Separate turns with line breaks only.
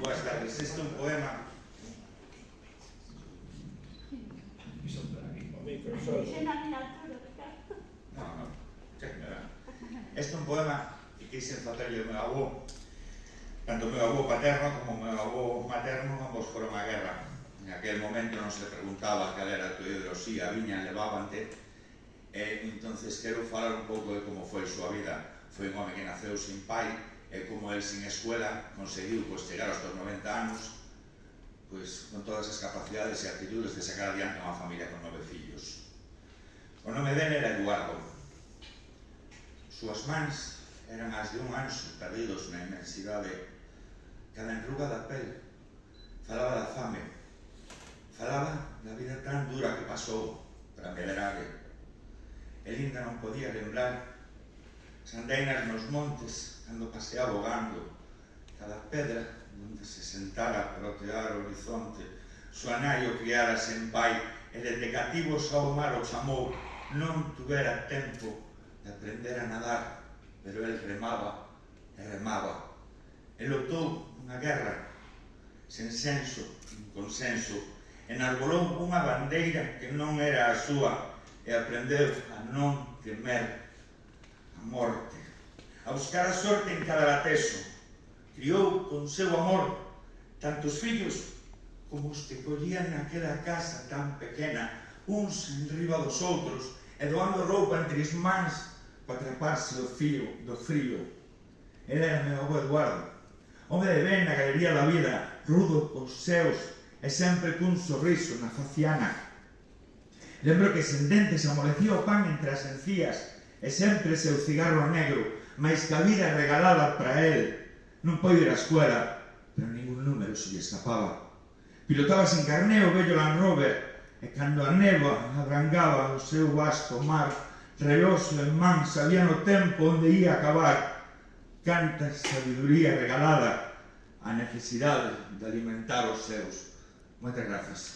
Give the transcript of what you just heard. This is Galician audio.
Boas tardes. Este é un poema. Este é un poema que quixen facerlle ao meu avó. Tanto o meu avó paterno como o meu avó materno ambos foron á guerra. En aquel momento non se preguntaba cal era a tua ideoloxía, viñan, levábante. Entonces quero falar un pouco de como foi a súa vida. Foi un home que naceu sin pai e como el sin escuela conseguiu chegar aos 90 anos con todas as capacidades e actitudes de sacar adiante unha familia con 9 fillos. O nome dele era Eduardo. Súas mans eran as de un anxo perdidos na inmensidade. Cada enruga da pel falaba da fame, falaba da vida tan dura que pasou para medrare. El ainda non podía lembrar as andeinas nos montes cando paseaba o gando, cada pedra onde se sentara para otear o horizonte. Súa nai o criara sen pai e desde cativos ao mar o chamou. Non tuvera tempo de aprender a nadar, pero el remaba e remaba. E lotou unha guerra sen senso, sen consenso. Enarbolou unha bandeira que non era a súa e aprendeu a non temer a morte, a buscar a sorte en cada lateso. Criou con seu amor tantos fillos como os que collían naquela casa tan pequena, uns enriba dos outros, e doando roupa entre as mans para atraparse do frío. Ele era meu avó Eduardo, home de ben na galería da vida, rudo cos seus e sempre cun sorriso na faciana. Lembro que sen dentes amolecía o pan entre as encías e sempre seu cigarro negro, máis que a vida regalada para el. Non pode ir á escuela, pero ningún número se lle escapaba. Pilotaba sen carné o vello Land Rover e cando a néboa abrangaba o seu vasto mar, reloxo en man sabía no tempo onde ia acabar. Canta sabiduría regalada a necesidade de alimentar os seus. Moitas grazas.